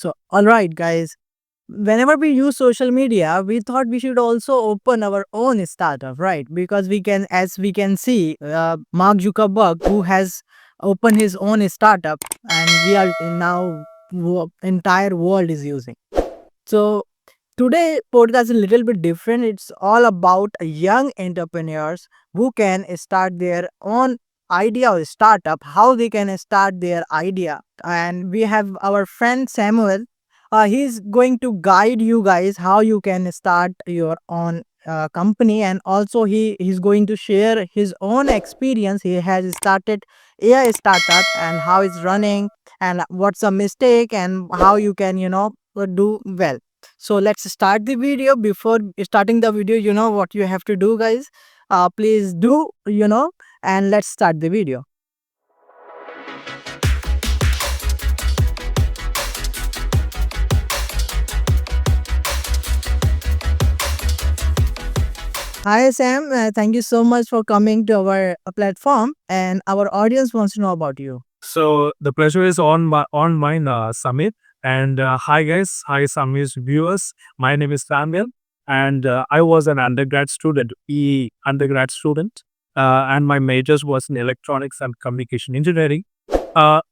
So, all right, guys. Whenever we use social media, we thought we should also open our own startup, right? Because we can, as we can see, Mark Zuckerberg, who has opened his own startup, and we are now entire world is using. So today podcast is a little bit different. It's all about young entrepreneurs who can start their own idea or startup, how they can start their idea. And we have our friend Samuel. He's going to guide you guys how you can start your own company, and also he's going to share his own experience. He has started AI startup and how it's running, and what's a mistake, and how you can do well. So let's start the video. Before starting the video, you know what you have to do, guys. Please do, and let's start the video. Hi, Sam. Thank you so much for coming to our platform, and our audience wants to know about you. So the pleasure is on mine, Samir. And hi guys, hi Samir's viewers. My name is Samuel, and I was an undergrad student, undergrad student, and my majors was in electronics and communication engineering.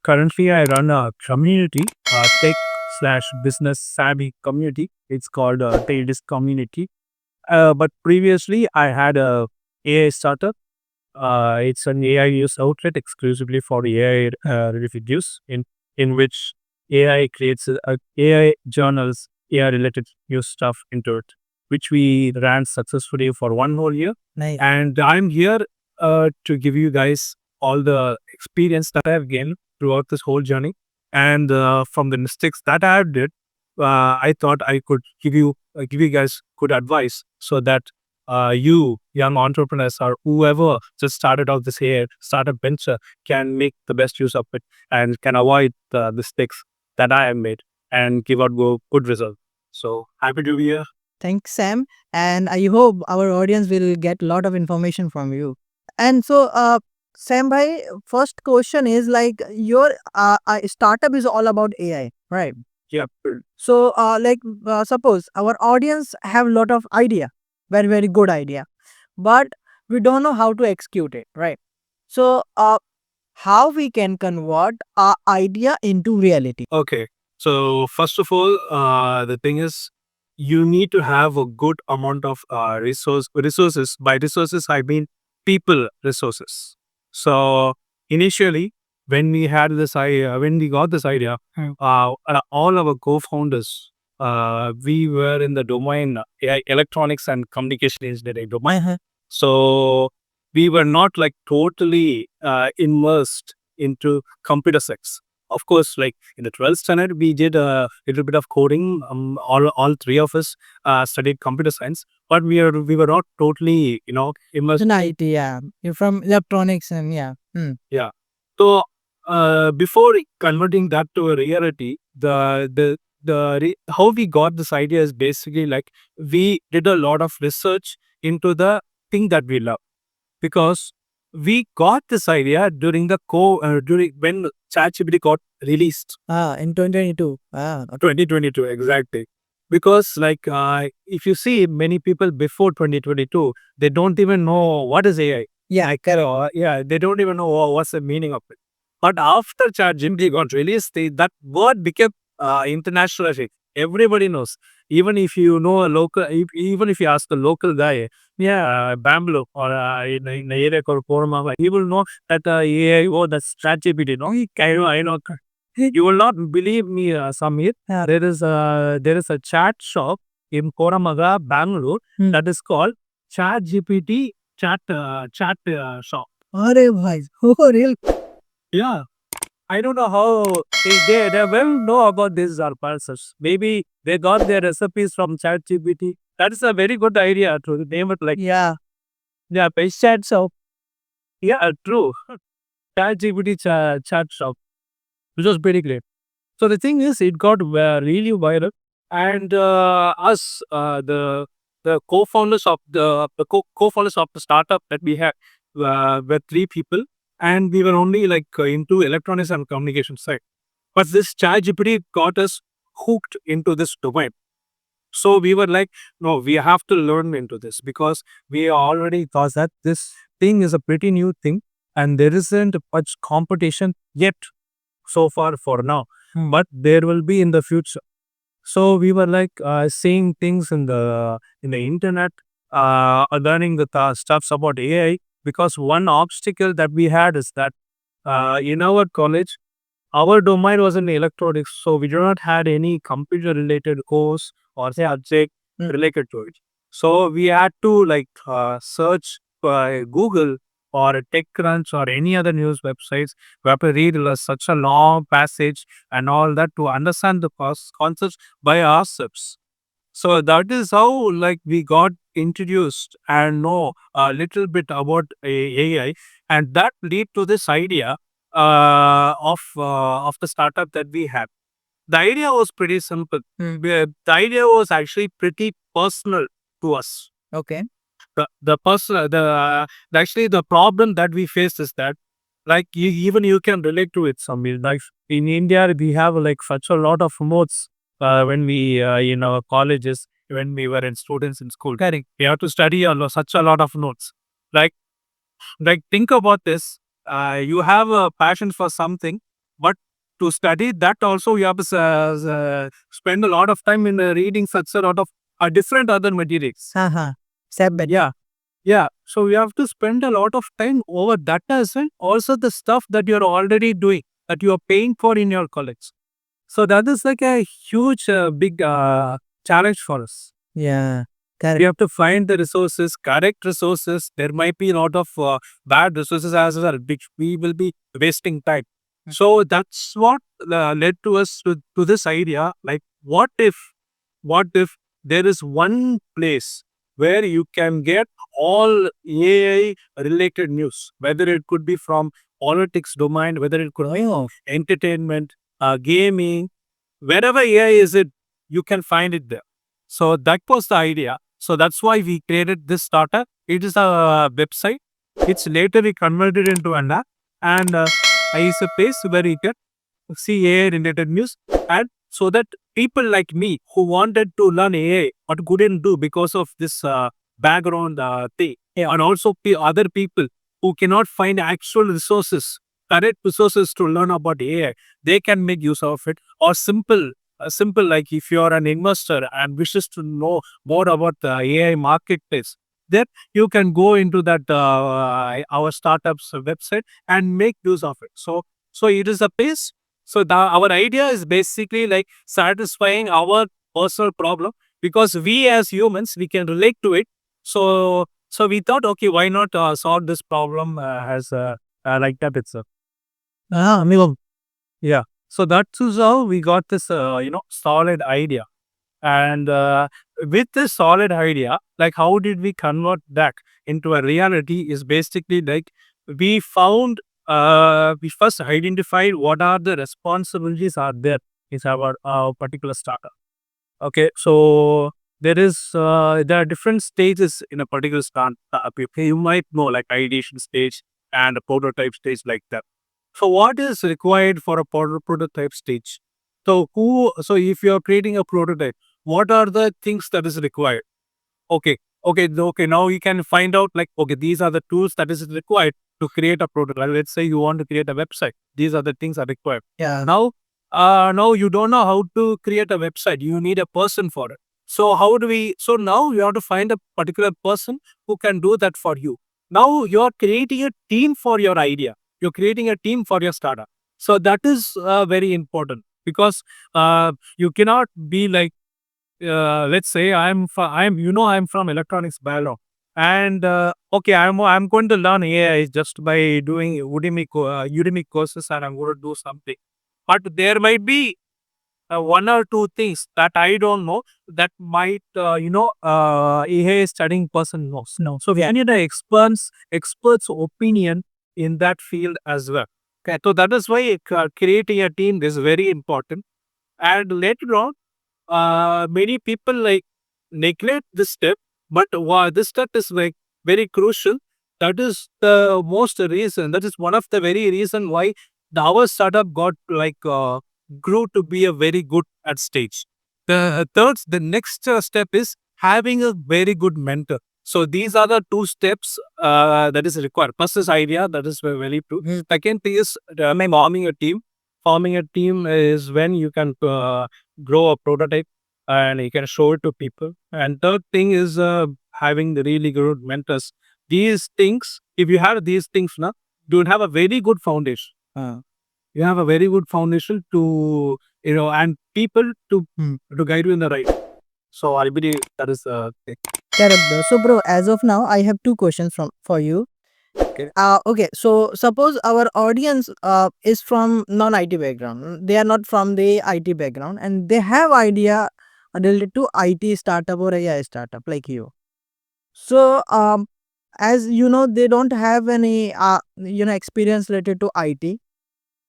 Currently, I run a community, tech slash business savvy community. It's called Tailist Community. But previously, I had a AI startup. It's an AI news outlet exclusively for AI related use, in which AI creates AI journals, AI related news stuff into it, which we ran successfully for 1 whole year. Nice. And I'm here to give you guys all the experience that I've gained throughout this whole journey. And from the mistakes that I did, I thought I could give you guys good advice so that you young entrepreneurs or whoever just started out this here startup venture can make the best use of it and can avoid the mistakes that I have made and give out good result. So happy to be here. Thanks, Sam. And I hope our audience will get a lot of information from you. And so, Sam bhai, first question is like your startup is all about AI, right? Yeah. So, suppose our audience have a lot of idea, very very good idea, but we don't know how to execute it, right? So, how we can convert our idea into reality? Okay. So first of all, the thing is, you need to have a good amount of resources. By resources, I mean people resources. So initially, when we got this idea, all our co-founders, we were in the domain electronics and communication engineering domain. So we were not like totally immersed into computer science. Of course, like in the 12th standard, we did a little bit of coding. All three of us studied computer science, but we were not totally, immersed. An IT, yeah. You're from electronics, and yeah. Yeah. So before converting that to a reality, how we got this idea is basically like we did a lot of research into the thing that we love, because we got this idea during when ChatGPT got released. In 2022. Okay. 2022 exactly. Because like if you see many people before 2022, they don't even know what is AI. Yeah, Yeah, they don't even know what's the meaning of it. But after ChatGPT got released, that word became international. Everybody knows. Even if you know a local, even if you ask a local guy, yeah, Bangalore or in the area called Korama, he will know that AI, oh, that's ChatGPT. No, I know. You will not believe me, Samir. Yeah. There is a chat shop in Koramaga, Bangalore, that is called ChatGPT chat shop. Arey bhai. Oh, real. Yeah, I don't know how they will know about these pulses. Maybe they got their recipes from ChatGPT. That is a very good idea to name it like Yeah. page chat shop. Yeah, true. ChatGPT chat shop, which was pretty great. So the thing is, it got really viral, and us, the co-founders of co-founders of the startup that we had were three people, and we were only like into electronics and communication side. But this ChatGPT got us hooked into this domain. So we were like, no, we have to learn into this because we already thought that this thing is a pretty new thing and there isn't much competition yet so far for now, but there will be in the future. So we were like seeing things in the internet, learning the stuffs about AI because one obstacle that we had is that in our college our domain was in electronics, so we do not had any computer related course or subject related to it. So we had to like search Google or TechCrunch or any other news websites. We have to read such a long passage and all that to understand the concepts by ourselves. So that is how like we got introduced and know a little bit about AI, and that lead to this idea of the startup that we have. The idea was pretty simple. The idea was actually pretty personal to us. Okay. The personal the actually the problem that we face is that like even you can relate to it, Samir. Like in India, we have like such a lot of notes when we in our colleges, when we were in students in school. Correct. We have to study such a lot of notes. Like think about this. You have a passion for something, but to study that also you have to spend a lot of time in reading such a lot of different other materials. Haha. Separate. Yeah. Yeah, so you have to spend a lot of time over that as well. Also, the stuff that you're already doing, that you are paying for in your college. So that is like a huge, big challenge for us. Yeah. We Correct. have to find the resources, correct resources. There might be a lot of bad resources as well, which we will be wasting time. So that's what led to us to this idea. Like, what if there is one place where you can get all AI related news, whether it could be from politics domain, whether it could be entertainment, gaming, wherever AI is it, you can find it there. So that was the idea. So that's why we created this startup. It is a website. It's later we converted into an app, and is a place where you can see AI related news, and so that people like me who wanted to learn AI but couldn't do because of this background thing, and also other people who cannot find actual resources, correct resources to learn about AI, they can make use of it. Or simple like if you are an investor and wishes to know more about the AI marketplace, then you can go into that our startup's website and make use of it. So it is a place. So our idea is basically like satisfying our personal problem because we as humans we can relate to it. So we thought, okay, why not solve this problem as like that itself. Ah, amigo. Yeah. So that is how we got this solid idea. And with this solid idea, like how did we convert that into a reality is basically like we found, we first identified what are the responsibilities are there in our particular startup. Okay, so there are different stages in a particular startup. You might know like ideation stage and a prototype stage like that. So what is required for a prototype stage? So if you are creating a prototype, what are the things that is required? Okay. Now you can find out like, okay, these are the tools that is required to create a prototype. Let's say you want to create a website. These are the things are required. Yeah. Now you don't know how to create a website. You need a person for it. So how do we? So now you have to find a particular person who can do that for you. Now you are creating a team for your idea. You're creating a team for your startup. So that is very important because you cannot be like, let's say I'm from electronics background, and okay, I'm going to learn AI just by doing Udemy courses, and I'm going to do something. But there might be one or two things that I don't know that might AI studying person knows. No, so we need an experts opinion in that field as well. Okay, so that is why creating a team is very important. And later on, many people like neglect this step, but this step is like very crucial. That is the most reason. That is one of the very reason why our startup got like grew to be a very good at stage. The next step is having a very good mentor. So these are the two steps that is required. First is idea, that is very true. Second thing is forming a team. Forming a team is when you can grow a prototype and you can show it to people. And third thing is having the really good mentors. These things, if you have these things now, you have a very good foundation. You have a very good foundation to, and people to guide you in the right. So I believe that is thing. Correct, bro. So, bro, as of now, I have two questions from for you. Okay. Okay. So, suppose our audience is from non-IT background. They are not from the IT background, and they have idea related to IT startup or AI startup like you. So, as you know, they don't have any experience related to IT.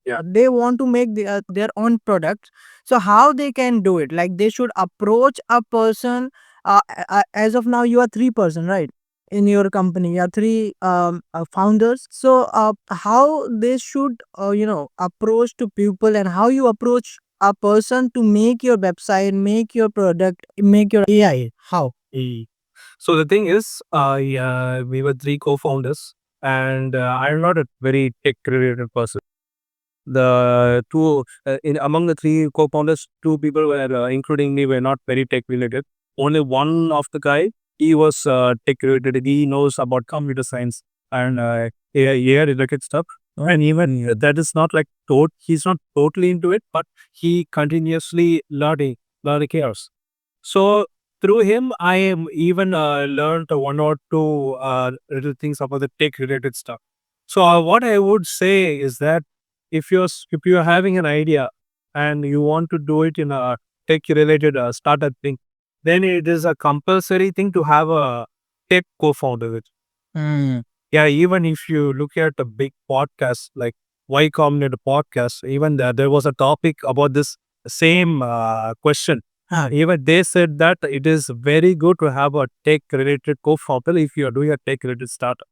Yeah. They want to make their own products. So how they can do it? Like they should approach a person. As of now, you are three-person, right? In your company, you are three founders. So how they should approach to people, and how you approach a person to make your website, make your product, make your AI? How? So the thing is, we were three co-founders, and I'm not a very tech-related person. The two in among the three co-founders, two people were, including me, were not very tech-related. Only one of the guy, he was tech-related. He knows about computer science and AI-related stuff. And even that is not like he's not totally into it, but he continuously learning cares. So through him, I am even learned one or two little things about the tech related stuff. So what I would say is that if you're having an idea and you want to do it in a tech related startup thing, then it is a compulsory thing to have a tech co-founder with. Mm. Yeah, even if you look at a big podcast like Y Combinator podcast, even there was a topic about this same question. Even they said that it is very good to have a tech related co-founder if you are doing a tech related startup,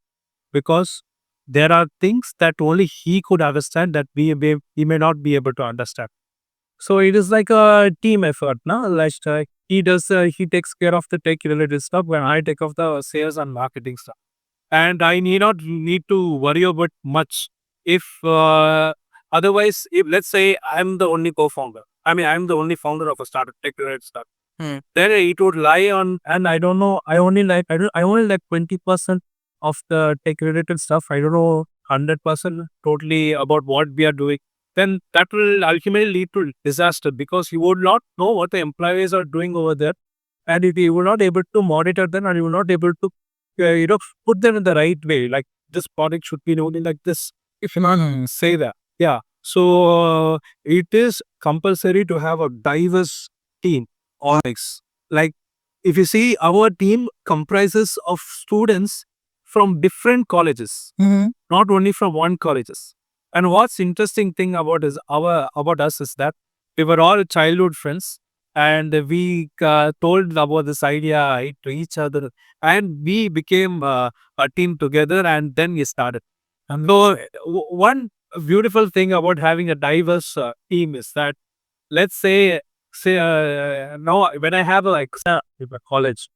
because there are things that only he could understand that we may not be able to understand. So it is like a team effort, no? Like he takes care of the tech related stuff when I take off the sales and marketing stuff, and I need to worry about much. If otherwise, if let's say I'm the only co-founder, I mean I'm the only founder of a startup, tech-related startup, then it would lie on, and I don't know. I only like 20% of the tech-related stuff. I don't know 100% totally about what we are doing. Then that will ultimately lead to disaster because you would not know what the employees are doing over there, and if you were not able to monitor them, and you were not able to put them in the right way, like this product should be only like this, if you not say that. Yeah, so it is compulsory to have a diverse team always. Like if you see, our team comprises of students from different colleges, not only from one colleges. And what's interesting thing about us is that we were all childhood friends, and we told about this idea, right, to each other, and we became a team together, and then we started. And so one beautiful thing about having a diverse team is that, let's say now when I have like in my college,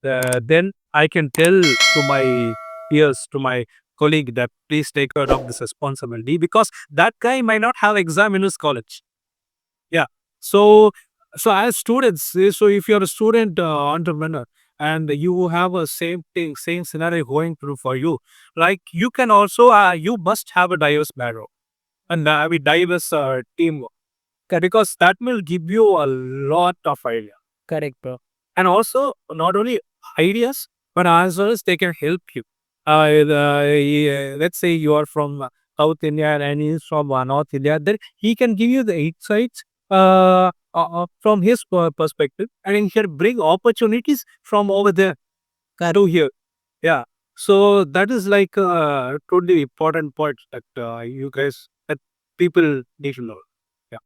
then I can tell to my peers, to my colleague, that please take care of this responsibility, because that guy might not have exam in his college. Yeah. So, so as students, so if you're a student entrepreneur and you have a same thing, same scenario going through for you, like you can also, you must have a diverse background and have a diverse teamwork, because that will give you a lot of idea. Correct, bro. And also not only ideas, but as well as they can help you. Let's say you are from South India and he's from North India, then he can give you the insights from his perspective, and he can bring opportunities from over there to here. Yeah. So that is like a totally important point that you guys, that people need to know. Yeah.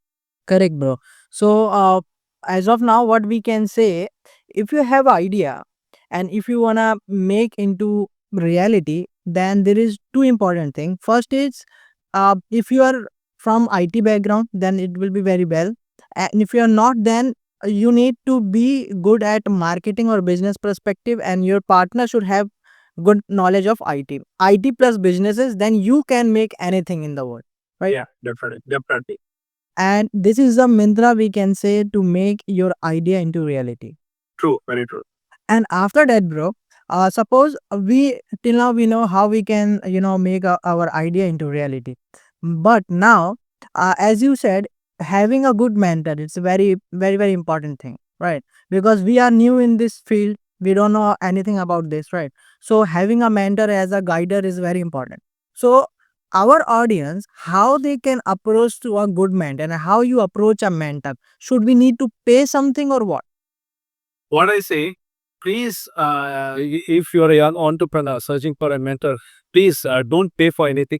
Correct, bro. So, as of now, what we can say, if you have idea and if you wanna make into reality, then there is two important thing. First is, if you are from IT background, then it will be very well. And if you are not, then you need to be good at marketing or business perspective, and your partner should have good knowledge of IT. IT plus businesses, then you can make anything in the world, right? Yeah, definitely, definitely. And this is the mantra we can say to make your idea into reality. True, very true. And after that, bro, suppose we till now we know how we can make our idea into reality. But now, as you said, having a good mentor, it's a very important thing, right? Because we are new in this field, we don't know anything about this, right? So having a mentor as a guider is very important. So our audience, how they can approach to a good mentor and how you approach a mentor, should we need to pay something or what? What I say, please, if you're a young entrepreneur searching for a mentor, please don't pay for anything,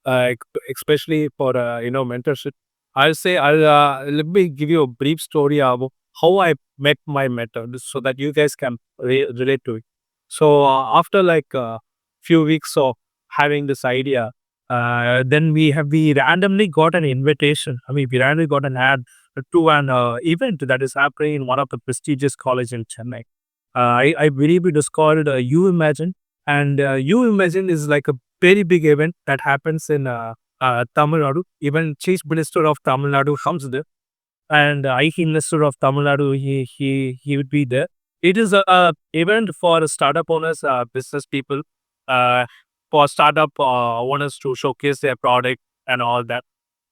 especially for mentorship. I'll say, I'll let me give you a brief story about how I met my mentor, so that you guys can relate to it. So after like a few weeks of having this idea, then we randomly got an invitation. I mean, we randomly got an ad to an event that is happening in one of the prestigious college in Chennai. I believe it is called You Imagine, and You Imagine is like a very big event that happens in Tamil Nadu. Even Chief Minister of Tamil Nadu comes there, and IT Minister of Tamil Nadu, he would be there. It is a event for startup owners, business people, uh, for startup owners to showcase their product and all that.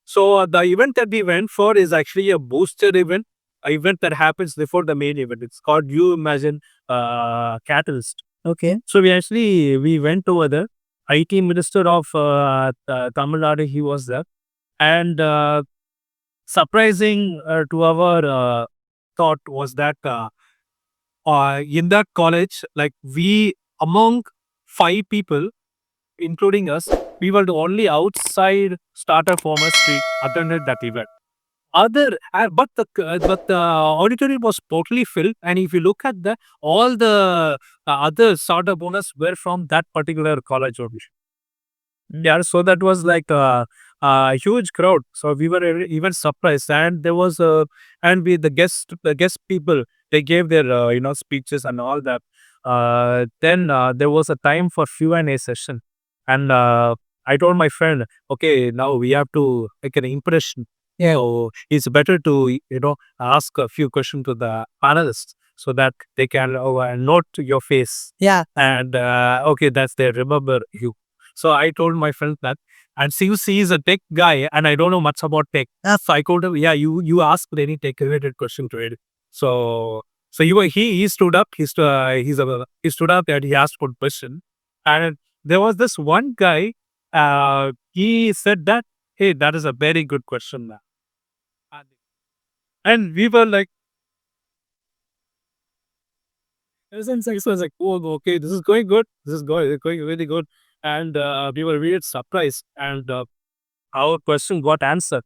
So the event that we went for is actually a booster event, a event that happens before the main event. It's called You Imagine Catalyst. Okay. So we went over there. IT Minister of Tamil Nadu, he was there, and surprising to our thought was that in that college, like we among 5 people, including us, we were the only outside startup formers to attended that event. But the auditorium was totally filled, and if you look at the all the other startup owners were from that particular college only. Yeah, so that was like a huge crowd. So we were even surprised, and there was and we the guest people, they gave their speeches and all that. Then there was a time for Q&A session, and I told my friend, okay, now we have to make an impression. Yeah. So it's better to ask a few questions to the panelists so that they can note your face. Yeah. And okay, that's they remember you. So I told my friend that, and he is a tech guy, and I don't know much about tech. So I told him, yeah, you ask any tech related question to it. So he stood up. He stood up and he asked for question, and there was this one guy. He said that, hey, that is a very good question, man. And we were like, so I was like, oh, okay, this is going good. This is going really good. And we were really surprised. And our question got answered.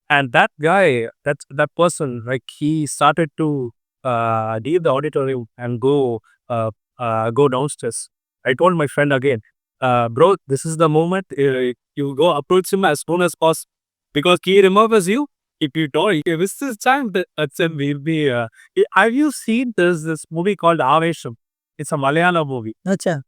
And that guy, that person, like he started to leave the auditorium and go downstairs. I told my friend again, bro, this is the moment. You go approach him as soon as possible because he remembers you. If you don't, if you miss this time, that's him. We'll be. Have you seen this movie called Avesham? It's a Malayalam movie. Acha.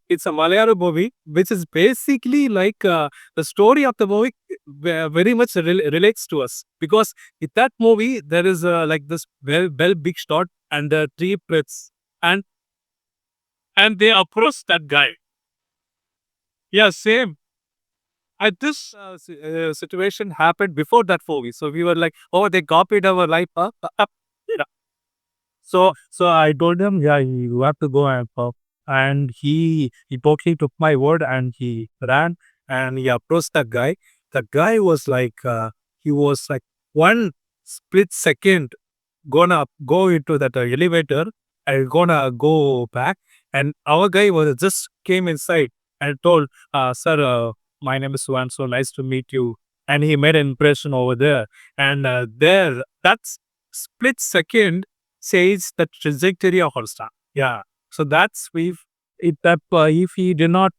It's a Malayalam movie, which is basically like the story of the movie very much relates to us because in that movie there is like this well big shot and the three pits and they approach that guy. Yeah, same. And this situation happened before that movie, so we were like, oh, they copied our life. You know. So I told him, yeah, you have to go and pop. And he totally took my word and he ran and he approached the guy. The guy was like, he was like one split second gonna go into that elevator and gonna go back. And our guy was just came inside and told, sir, my name is Swan. So nice to meet you. And he made an impression over there. And there, that's split second says the trajectory of our star. Yeah. So that's if he did not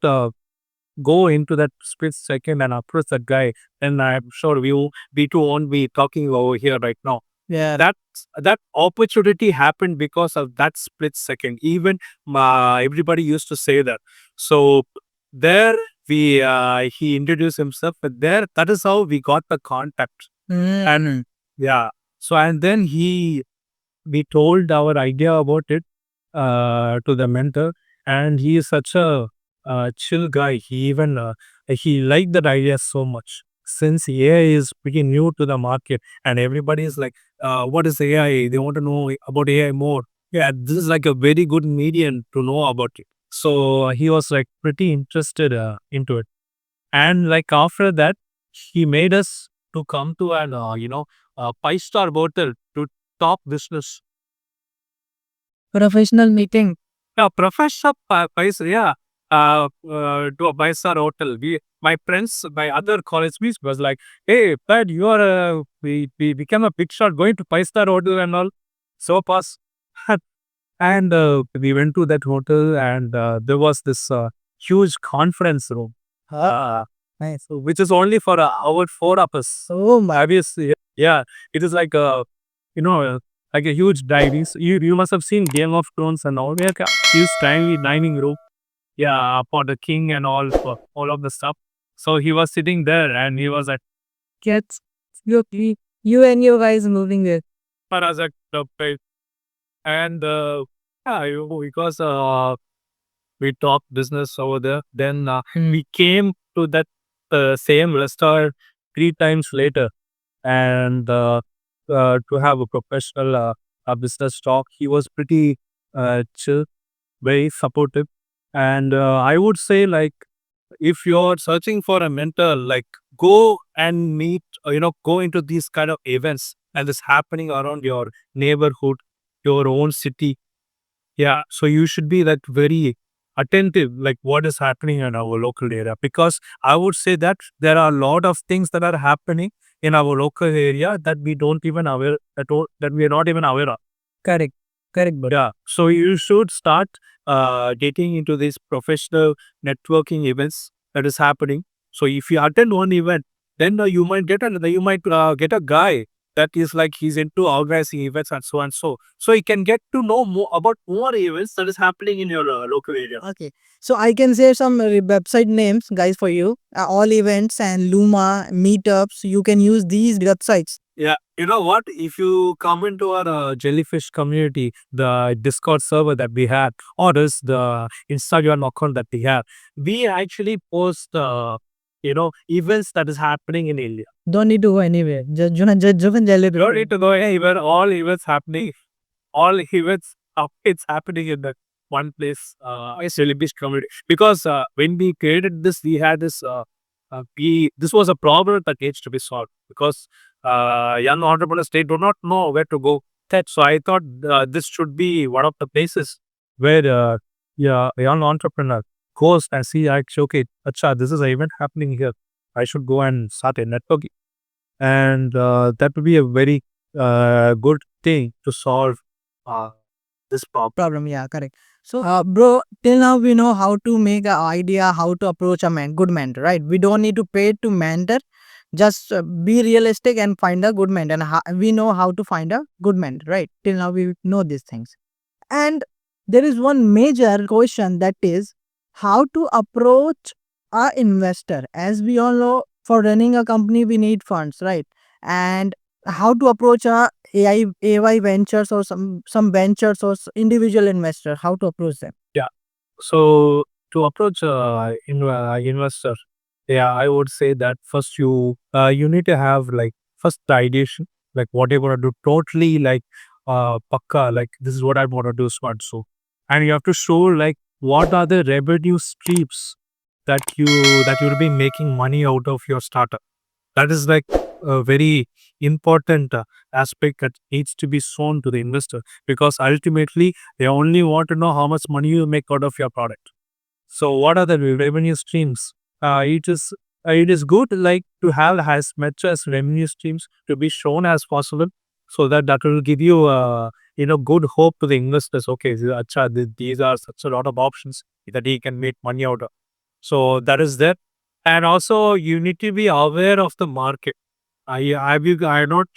go into that split second and approach that guy, then I'm sure we two won't be talking over here right now. Yeah. That opportunity happened because of that split second. Even everybody used to say that. So there we he introduced himself, but there that is how we got the contact. And yeah, so and then we told our idea about it to the mentor, and he is such a chill guy. He liked that idea so much. Since AI is pretty new to the market, and everybody is like, "What is AI?" They want to know about AI more. Yeah, this is like a very good medium to know about it. So he was like pretty interested into it, and like after that, he made us to come to an 5-star hotel to talk business. Professional meeting. Yeah, professional price, yeah. To a 5-star hotel. My friends, my other college mates was like, "Hey, Pat, you are we became a big shot going to 5-star hotel and all." So pass. And we went to that hotel, and there was this huge conference room, Nice. which is only for our four of us. Oh my. Obviously, yeah, it is like you know, uh, like a huge dining. So you must have seen Game of Thrones and all. We have a huge tiny dining room, yeah, for the king and all for all of the stuff. So he was sitting there, and he was at Gets you and your guys moving there. Parazak and yeah, because we talked business over there. Then we came to that same restaurant 3 times later, and to have a professional business talk. He was pretty chill, very supportive, and I would say like if you're searching for a mentor, like go and meet, go into these kind of events and it's happening around your neighborhood, your own city. Yeah, so you should be like very attentive, like what is happening in our local area, because I would say that there are a lot of things that are happening in our local area that we don't even aware that we are not even aware of. Correct. Correct, bro. Yeah, so you should start getting into these professional networking events that is happening. So if you attend one event, then you might get a guy that is like he's into organizing events and so and so. So you can get to know more about more events that is happening in your local area. Okay. So I can share some website names, guys, for you. All events and Luma meetups. You can use these websites. Yeah, you know what? If you come into our jellyfish community, the Discord server that we had, or is the Instagram account that we have, we actually post, events that is happening in India. Don't need to go anywhere. Just You don't need to go anywhere. All events happening, all events, it's happening in that one place. It's jellyfish community because when we created this, we had this. This was a problem that needs to be solved because young entrepreneurs they do not know where to go. So I thought this should be one of the places where yeah, a young entrepreneur goes and see actually, okay, acha, this is an event happening here. I should go and start a networking, and that would be a very good thing to solve uh, this problem. problem. Yeah, correct. So, bro, till now we know how to make an idea, how to approach a good mentor, right? We don't need to pay to mentor. Just be realistic and find a good mentor. And we know how to find a good mentor, right? Till now we know these things. And there is one major question, that is how to approach a investor. As we all know, for running a company, we need funds, right? And how to approach a AI ventures or some ventures or individual investor, how to approach them. Yeah. So to approach investor, yeah, I would say that first you need to have like first the ideation, like what you're gonna do, totally like pakka, like this is what I want to do, smart. So, and you have to show like what are the revenue streams that you'll be making money out of your startup. That is like a very important aspect that needs to be shown to the investor, because ultimately they only want to know how much money you make out of your product. So what are the revenue streams? It is good like to have as much as revenue streams to be shown as possible, so that will give you good hope to the investors. Okay, these are such a lot of options that he can make money out of. So that is there. And also you need to be aware of the market. I not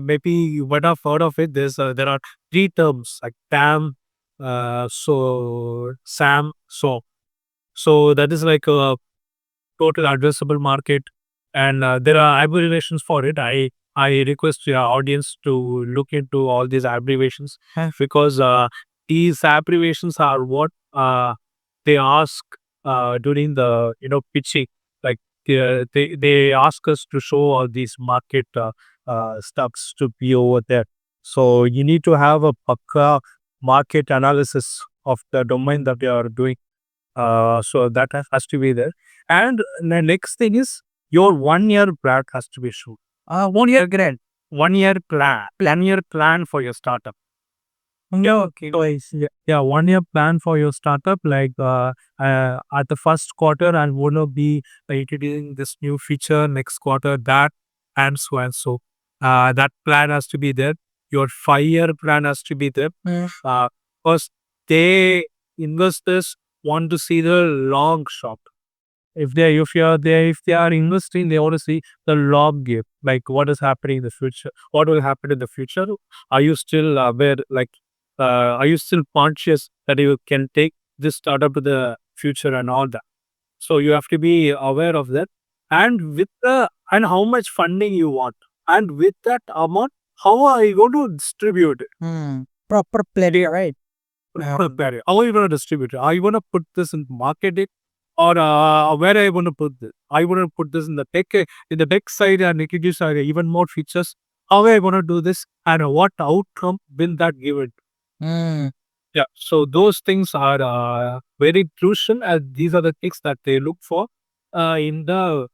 maybe you might have heard of it. There are three terms like TAM, so SAM, so that is like a total addressable market, and there are abbreviations for it. I request your audience to look into all these abbreviations because these abbreviations are what they ask during the pitching. Like they ask us to show all these market stocks to be over there. So you need to have a pakka market analysis of the domain that they are doing. So that has to be there. And the next thing is your 1 year plan has to be shown. 1 year grant, 1 year plan, 1 year plan for your startup. Yeah, okay. Twice. Yeah, 1 year plan for your startup. Like at the first quarter, I'm gonna be introducing this new feature. Next quarter, that and so and so. That plan has to be there. Your 5 year plan has to be there. Because they investors want to see the long shot. If they are investing, they want to see the long game, like what is happening in the future, what will happen in the future. Are you still aware, like are you still conscious that you can take this startup to the future and all that? So you have to be aware of that, and with the and how much funding you want, and with that amount, how are you going to distribute it? Proper planning, right? Prepare it. How are you going to distribute it? Are you going to put this in marketing, or where are you going to put this? Are you going to put this in the tech side and introduce even more features? How are you going to do this, and what outcome will that give it? Yeah. So those things are very crucial, and these are the things that they look for in the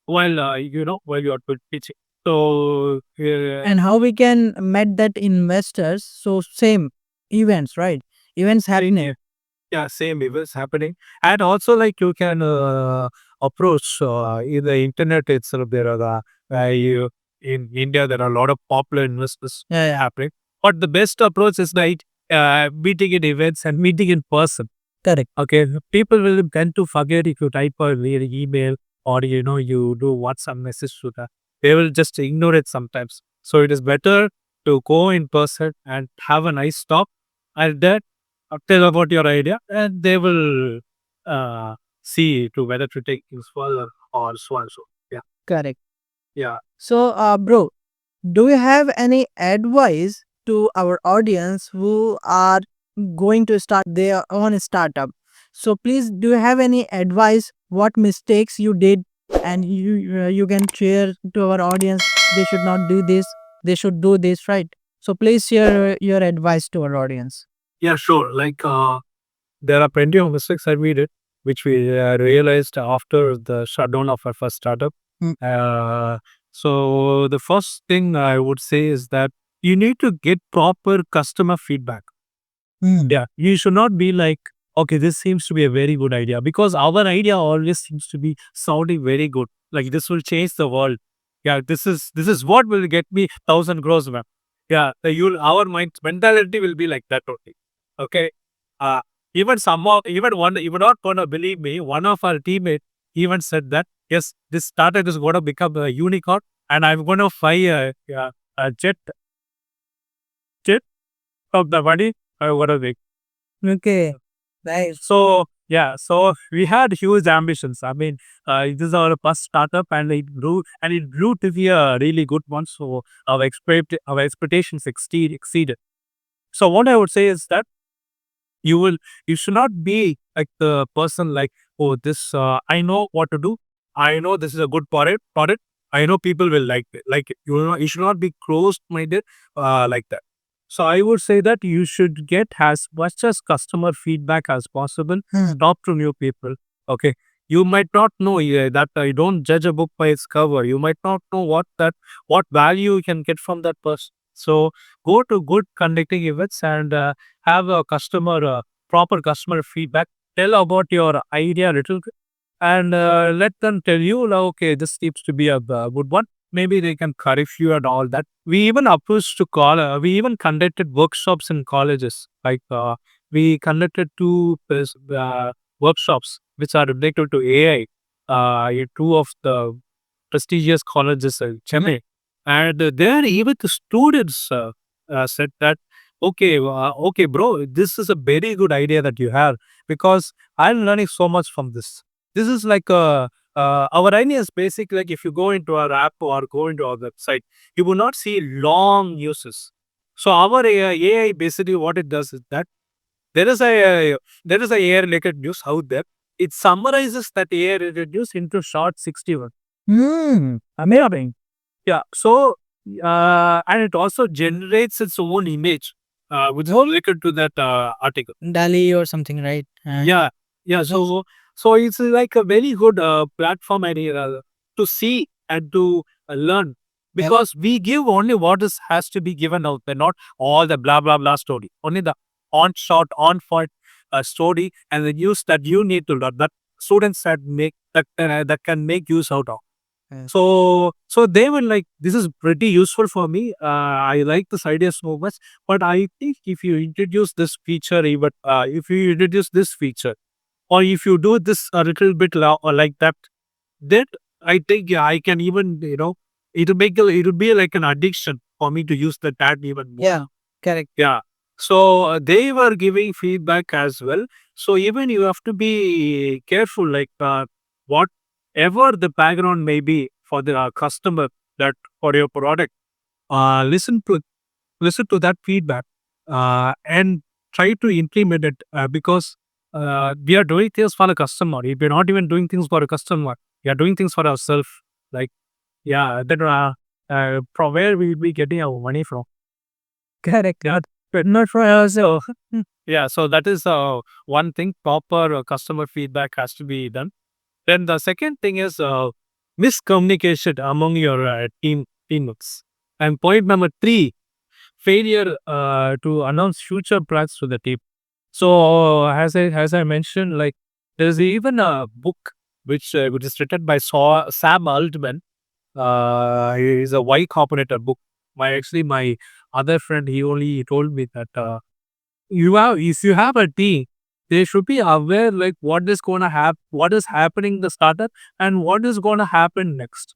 while you are pitching. So And how we can met that investors? So same events, right? Events happening. yeah, same events happening, and also like you can approach in the internet itself. There are you, in India there are a lot of popular investors Yeah. happening, but the best approach is like meeting in events and meeting in person. Correct. Okay, people will tend to forget if you type a email, or you do WhatsApp message to them. They will just ignore it sometimes. So it is better to go in person and have a nice talk, and then tell about your idea, and they will see to whether to take things further or so and so. Yeah, Correct. yeah. So, bro, do you have any advice to our audience who are going to start their own startup? So, please, do you have any advice? What mistakes you did, and you can share to our audience? They should not do this. They should do this, right? So, please share your advice to our audience. Yeah, sure. Like there are plenty of mistakes that we did, which we realized after the shutdown of our first startup. Mm. So the first thing I would say is that you need to get proper customer feedback. Yeah, you should not be like, okay, this seems to be a very good idea, because our idea always seems to be sounding very good. Like this will change the world. Yeah, this is what will get me 1,000 crores, man. Yeah, you our mind mentality will be like that only. Okay. Uh, even somehow, even one, you were not gonna believe me. One of our teammates even said that yes, this startup is gonna become a unicorn, and I'm gonna fly a jet of the money. What are they? Okay. Nice. So yeah, so we had huge ambitions. I mean, this is our first startup, and it grew to be a really good one. So our expectations exceeded. So what I would say is that you should not be like the person like, oh, this I know what to do. I know this is a good product. I know people will like it. You should not be closed minded like that. So I would say that you should get as much as customer feedback as possible. Talk to new people. Okay, you might not know that you don't judge a book by its cover. You might not know what value you can get from that person. So go to good conducting events and have a proper customer feedback. Tell about your idea a little bit, and let them tell you, like, okay, this seems to be a good one. Maybe they can correct you and all that. We even approached to call. We even conducted workshops in colleges. Like we conducted workshops which are related to AI in two of the prestigious colleges in Chennai. And there, even the students said that, okay, bro, this is a very good idea that you have because I'm learning so much from this. This is like our idea is basically like if you go into our app or go into our website, you will not see long uses. So our AI basically what it does is that there is a AI related news out there. It summarizes that AI related news into short 60 words. Amazing. Yeah. So, and it also generates its own image, which is related to that article. Dali or something, right? Yeah. Yeah. So it's like a very good platform idea to see and to learn Yep. because we give only what is has to be given out there, not all the blah blah blah story. Only the on shot, on point story and the news that you need to learn that students that can make use out of. Yes. So they were like, this is pretty useful for me. I like this idea so much. But I think if you introduce this feature, even if you introduce this feature, or if you do this a little bit or like that, then I think yeah, I can even it'll be like an addiction for me to use the tab even more. Yeah, correct. Yeah. So they were giving feedback as well. So even you have to be careful, like whatever the background may be for the customer that for your product, listen to that feedback and try to implement it because we are doing things for a customer. If we're not even doing things for a customer, we are doing things for ourselves. Like yeah, then from where we will be getting our money from? Correct. Yeah, But not for us. so yeah, so that is one thing. Proper customer feedback has to be done. Then the second thing is miscommunication among your teammates. And point number three, failure to announce future plans to the team. So as I mentioned, like there's even a book which is written by Sam Altman. It's a Y Combinator book. My other friend he only told me that you have if you have a team, they should be aware like what is going to happen, what is happening in the startup, and what is going to happen next.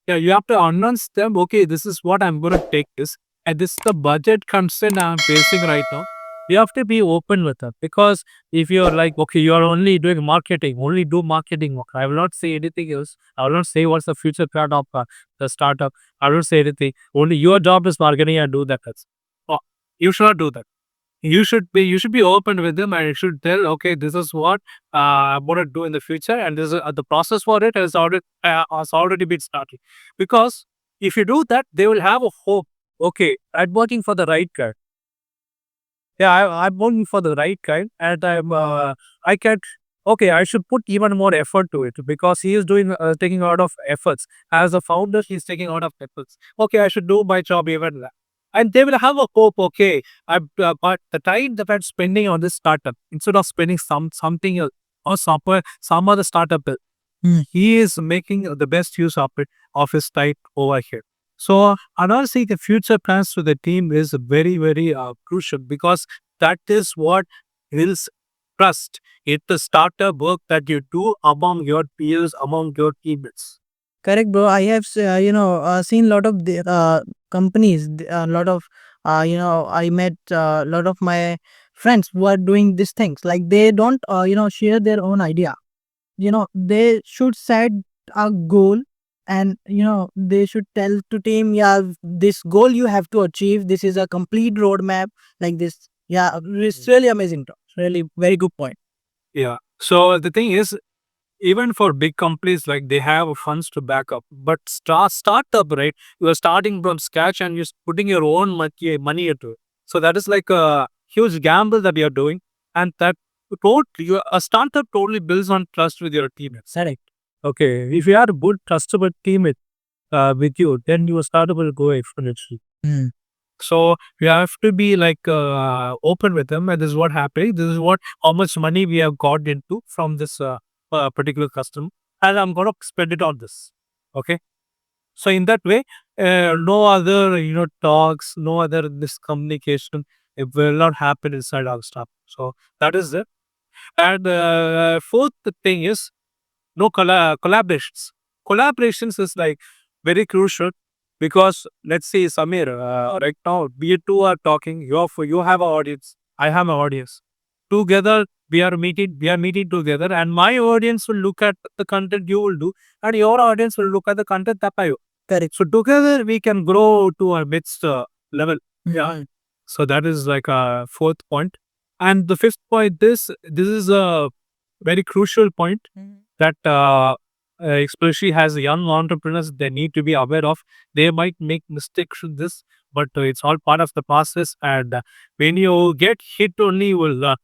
Yeah, you have to announce them. Okay, this is what I'm going to take this, and this is the budget concern I'm facing right now. You have to be open with them because if you're like, okay, you are only doing marketing, only do marketing work. I will not say anything else. I will not say what's the future plan of the startup. I will not say anything. Only your job is marketing and do that. Oh, you should not do that. You should be open with them and you should tell, okay, this is what I'm going to do in the future, and this is the process for it has already been started. Because if you do that, they will have a hope. Okay, I'm working for the right guy. Yeah, I'm working for the right guy, and I can. Okay, I should put even more effort to it because he is doing taking a lot of efforts as a founder. He's taking a lot of efforts. Okay, I should do my job even and they will have a hope. Okay, but the time that I'm spending on this startup instead of spending something else or some other startup, he is making the best use of it of his time over here. So honestly, the future plans to the team is very very crucial because that is what builds trust. It's the startup work that you do among your peers, among your teammates. Correct, bro. I have seen a lot of the companies, a lot of I met a lot of my friends who are doing these things. Like they don't share their own idea. They should set a goal, and they should tell to team, yeah, this goal you have to achieve. This is a complete roadmap like this. Yeah, it's really amazing. It's really very good point. Yeah. So the thing is, even for big companies, like they have funds to back up, but startup, right? You are starting from scratch and you're putting your own money into it. So that is like a huge gamble that you're doing, and that a startup totally builds on trust with your teammates. Correct. Okay, if you have a good trustable teammate with you, then your startup will go exponentially. Mm. So you have to be like open with them, and this is what happened. This is what how much money we have got into from this particular customer, and I'm gonna spend it on this. Okay, so in that way, no other talks, no other miscommunication. It will not happen inside our stuff. So that is it. And fourth thing is no collaborations. Collaborations is like very crucial because let's say Samir, right now we two are talking. You have an audience, I have an audience. Together we are meeting together, and my audience will look at the content you will do, and your audience will look at the content that I do. Correct. So together we can grow to our next level. Yeah. Mhm. So that is like a fourth point. And the fifth point, this is a very crucial point Mhm. that especially as young entrepreneurs they need to be aware of. They might make mistakes in this, but it's all part of the process. And when you get hit, only you will learn.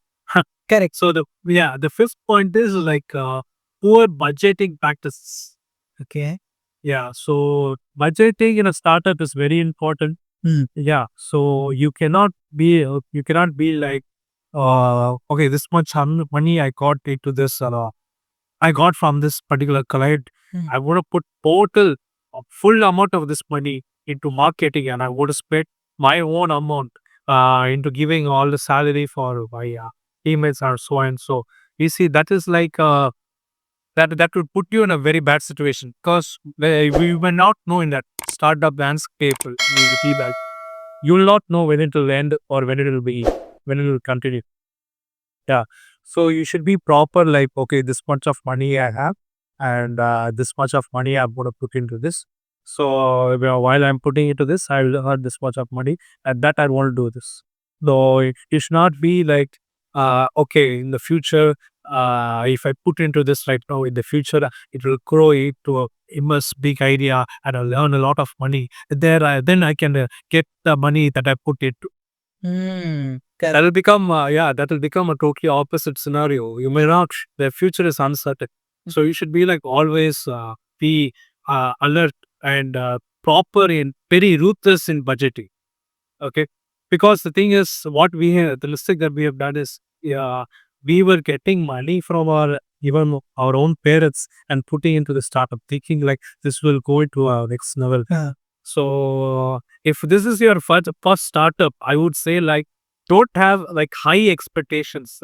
Correct. So the fifth point is like poor budgeting practices. Okay. Yeah, so budgeting in a startup is very important. Hmm. Yeah, so you cannot be like, okay, this much money I got into this, I got from this particular client. Hmm. I want to put total full amount of this money into marketing, and I want to spend my own amount into giving all the salary for my teammates or so and so. You see, that is like that would put you in a very bad situation because we may not know in that startup landscape. You see that you will not know when it will end or when it will continue. Yeah. So you should be proper, like, okay, this much of money I have, and this much of money I'm going to put into this. So while I'm putting into this, I will earn this much of money, and that I want to do this. So it should not be like, okay, in the future, if I put into this right now, in the future, it will grow into a immense big idea, and I'll earn a lot of money. Then I can get the money that I put it. Hmm. That Correct. will become, that will become a totally opposite scenario. You may not, the future is uncertain. So you should be like always be alert and proper in very ruthless in budgeting. Okay. Because the thing is, what we have, the mistake that we have done is, we were getting money from even our own parents and putting into the startup, thinking like this will go into our next level. Yeah. So if this is your first startup, I would say like don't have like high expectations.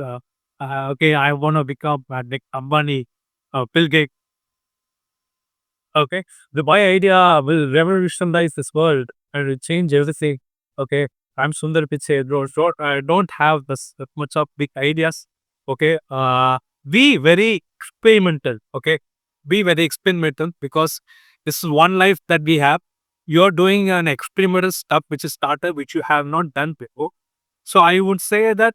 Okay, I want to become Nick Ambani, Bill Gates. Okay, my idea will revolutionize this world and will change everything. Okay, I'm Sundar Pichai. I don't have that much of big ideas. Okay, be very experimental. Okay, be very experimental because this is one life that we have. You're doing an experimental stuff which is startup which you have not done before. So I would say that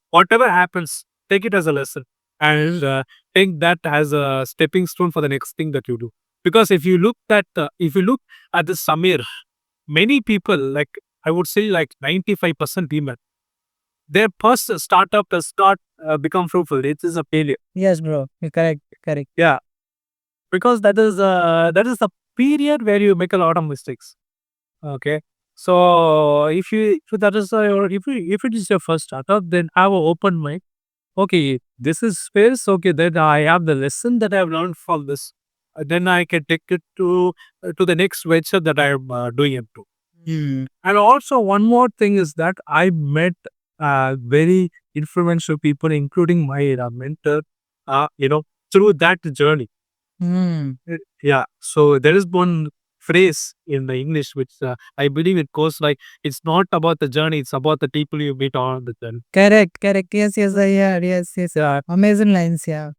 whatever happens, take it as a lesson and take that as a stepping stone for the next thing that you do. Because if you look at this Samir, many people, like I would say like 95% women, their first startup does not become fruitful. It is a failure. Yes, bro. You're correct. Correct. Yeah, because that is the period where you make a lot of mistakes. Okay. So if that is if it is your first startup, then have an open mind. Okay, this is space. Okay, then I have the lesson that I have learned from this. Then I can take it to the next venture that I am doing it to. Hmm. And also one more thing is that I met very influential people, including my mentor. Through that journey. Hmm. Yeah. So there is one phrase in the English which I believe it goes like, "It's not about the journey; it's about the people you meet on the journey." Correct. Correct. Yes. Yes. I hear. Yes. Yes. Yeah. Amazing lines. Yeah.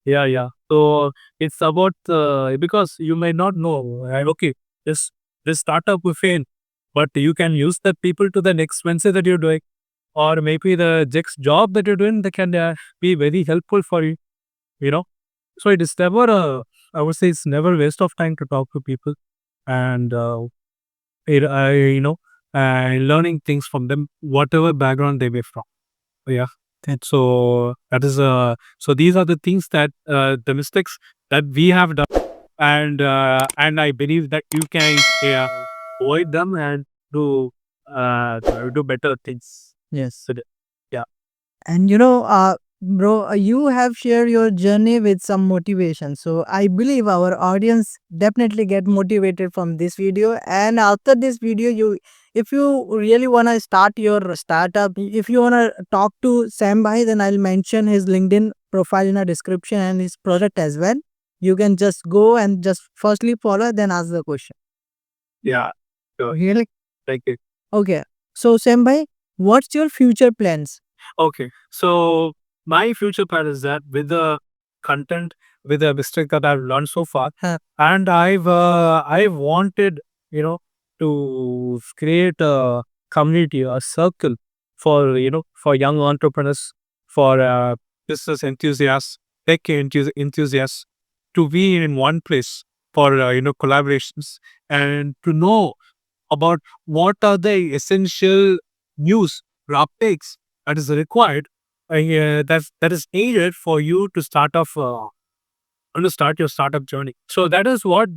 Yeah, yeah. So it's about because you may not know. Okay, this startup will fail, but you can use that people to the next venture that you're doing, or maybe the next job that you're doing. That can be very helpful for you. You know. So it is never a. I would say it's never waste of time to talk to people, and learning things from them, whatever background they may from. Yeah. That. So that is so these are the things that the mistakes that we have done, and I believe that you can avoid them and do better things. Yes. So yeah. And Bro, you have shared your journey with some motivation. So I believe our audience definitely get motivated from this video. And after this video, if you really wanna start your startup, if you wanna talk to Sam Bhai, then I'll mention his LinkedIn profile in a description and his project as well. You can just go and just firstly follow, then ask the question. Yeah. Sure. Really? Thank you. Okay. So Sam Bhai, what's your future plans? Okay. So my future plan is that with the content, with the mistake that I've learned so far, Huh. and I've wanted, you know, to create a community, a circle for, for young entrepreneurs, for business enthusiasts, enthusiasts, to be in one place for collaborations, and to know about what are the essential news or updates that is required, that is needed for you to start your startup journey. So that is what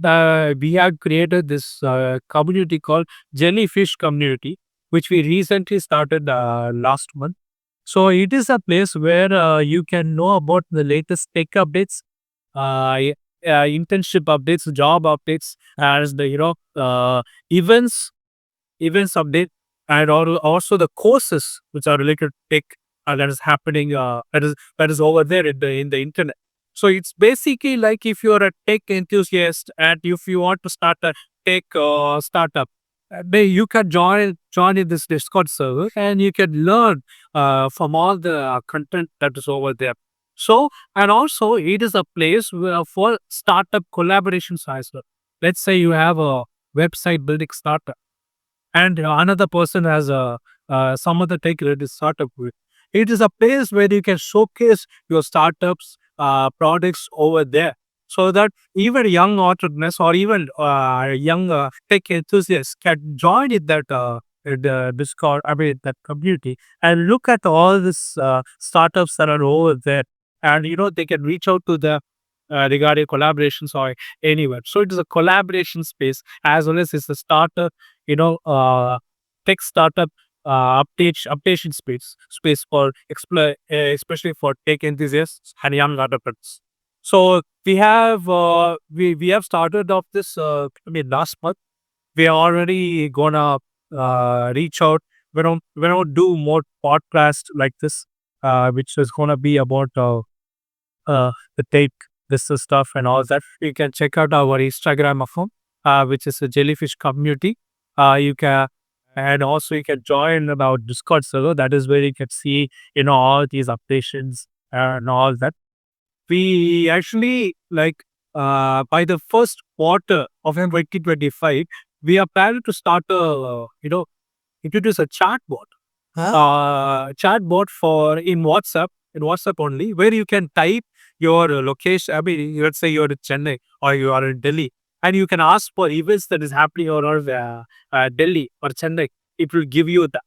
we have created this community called Jellyfish Community, which we recently started last month. So it is a place where you can know about the latest tech updates, y- internship updates, job updates, as the events update, and also the courses which are related to tech, that is happening, that is over there in the internet. So it's basically like if you're a tech enthusiast and if you want to start a tech startup, you can join in this Discord server and you can learn from all the content that is over there. So, and also it is a place for startup collaborations as well. Let's say you have a website building startup, and another person has some other tech related startup with. It is a place where you can showcase your startups products over there, so that even young entrepreneurs or even young tech enthusiasts can join in the Discord, I mean that community, and look at all these startups that are over there, and they can reach out to the regarding collaborations or anywhere. So it is a collaboration space as well as it's a startup, you know, uh, tech startup updation space for explore, especially for tech enthusiasts and young entrepreneurs. So we have started off this. I mean, last month we are already gonna reach out. We don't do more podcasts like this, which is gonna be about the take this stuff and all that. You can check out our Instagram account, which is a Jellyfish Community. You can, and also you can join our Discord server. That is where you can see all these updations and all that. We actually like by the first quarter of 2025, we are planning to start a introduce a chatbot, Huh? chatbot for in WhatsApp only, where you can type your location. I mean, let's say you're in Chennai or you are in Delhi, and you can ask for events that is happening around Delhi or Chennai. It will give you that.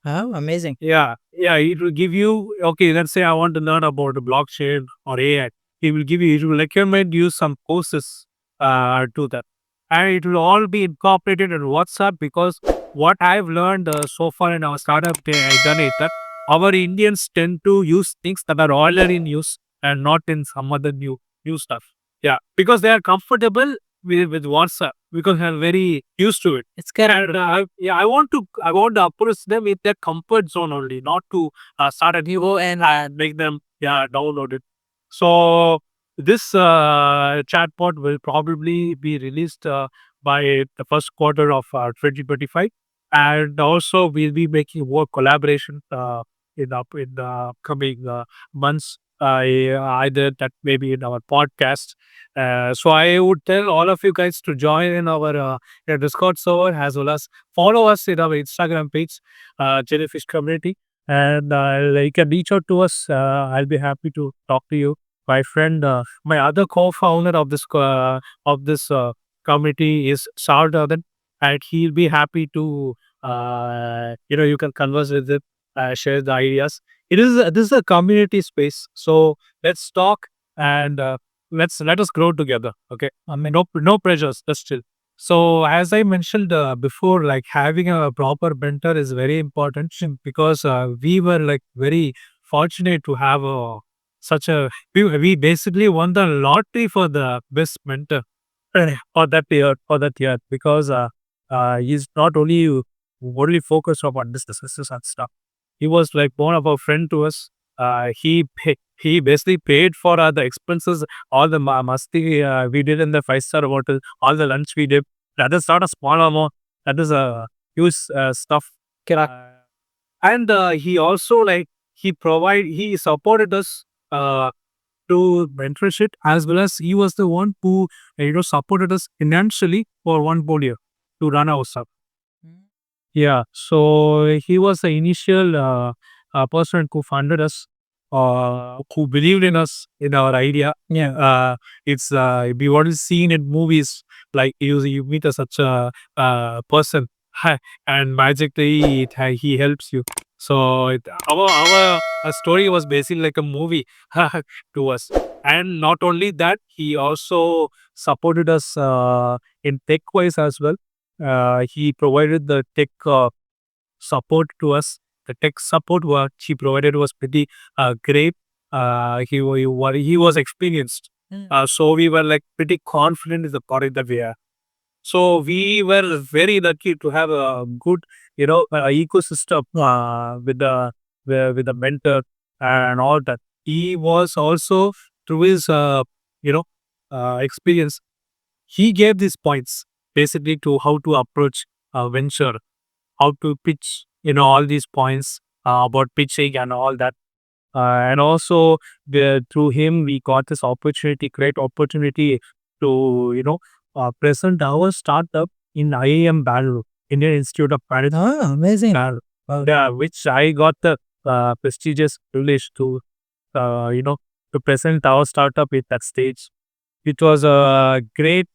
Oh, amazing. Yeah, yeah. It will give you, okay. Let's say I want to learn about the blockchain or AI. It will recommend you some courses to that, and it will all be incorporated in WhatsApp, because what I've learned so far in our startup done it that our Indians tend to use things that are already in use and not in some other new stuff. Yeah, because they are comfortable with WhatsApp, because they're very used to it. It's correct. And yeah, I want to approach them in their comfort zone only, not to start a new and make them download it. So this chatbot will probably be released by the first quarter of 2025, and also we'll be making more collaboration in the coming months. Either that maybe in our podcast. So I would tell all of you guys to join in our Discord server, as well as follow us in our Instagram page, Jellyfish Community, and you can reach out to us. I'll be happy to talk to you. My friend, my other co-founder of this community is Sardadan, and he'll be happy to you can converse with him, share the ideas. This is a community space, so let's talk, and let us grow together. Okay, I mean, no pressures, just chill. So as I mentioned before, like having a proper mentor is very important, because we were like very fortunate to have such a we basically won the lottery for the best mentor for that year because he's not only focused on businesses and stuff. He was like more of a friend to us. He basically paid for the expenses, all the masti we did in the five-star hotel, all the lunch we did. That is not a small amount. That is a huge stuff. Correct. And he also he supported us to mentorship as well as he was the one who supported us financially for one whole year to run our stuff. Yeah, so he was the initial person who funded us, who believed in us, in our idea. Yeah, it's we already seen in movies like you meet such a person, and magically he helps you. So our story was basically like a movie to us, and not only that, he also supported us in tech wise as well. He provided the tech support to us. The tech support what he provided was pretty great. He was experienced. So we were like pretty confident in the product that we are. So we were very lucky to have a good, ecosystem with the mentor and all that. He was also through his you know experience. He gave these points basically to how to approach a venture, how to pitch, all these points about pitching and all that. And also through him, we got this opportunity, great opportunity to, present our startup in IIM Bangalore, Indian Institute of Management. Oh, amazing. Bangalore. Wow. Yeah, which I got the prestigious privilege to present our startup at that stage. It was a great,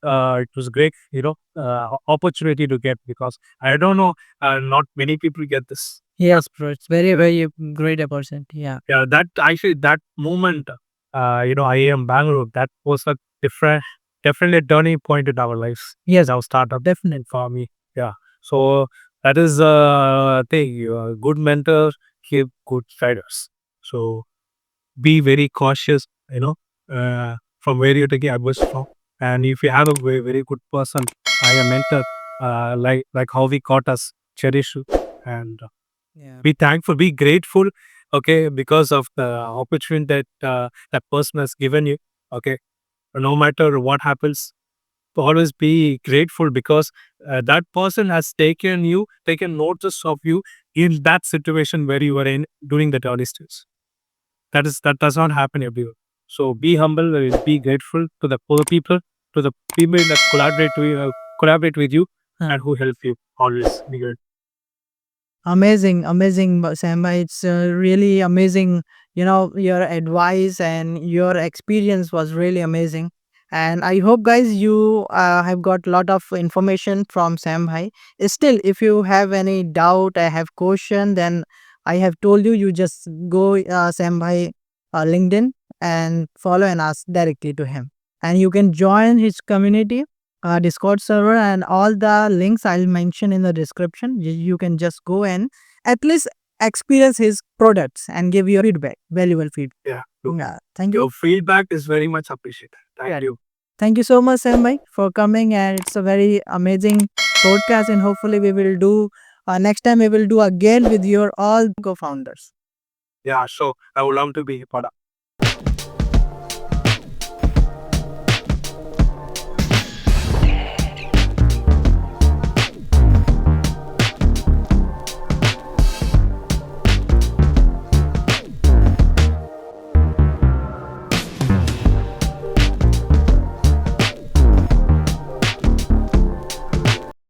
opportunity to get because I don't know, not many people get this. Yes, bro. It's very, very great opportunity. Yeah. Yeah, that actually that moment, I am Bangalore. That was a definitely a turning point in our lives. Yes, our startup definitely for me. Yeah. So that is thing. Good mentors give good guiders. So be very cautious, from where you're taking advice from. And if you have a very, very good person, a mentor, like how we caught us, cherish you, and yeah, be thankful, be grateful, okay, because of the opportunity that that person has given you. Okay, no matter what happens, always be grateful because that person has taken notice of you in that situation where you were in during the early stage. That does not happen everywhere. So be humble, be grateful to the poor people, to the people that collaborate with you, and who help you. Always be good. Amazing, amazing, Samba. It's really amazing. Your advice and your experience was really amazing. And I hope, guys, you have got a lot of information from Sam Bhai. Still, if you have any doubt, I have question, then I have told you, you just go Sam Bhai LinkedIn and follow and ask directly to him. And you can join his community Discord server, and all the links I'll mention in the description. You can just go and at least experience his products and give your feedback, valuable feedback. Yeah. Yeah. Thank you. Your feedback is very much appreciated. Thank you. Thank you so much, Sam bhai, for coming. And it's a very amazing podcast. And hopefully, we will do next time. We will do again with your all co-founders. Yeah. So I would love to be part of.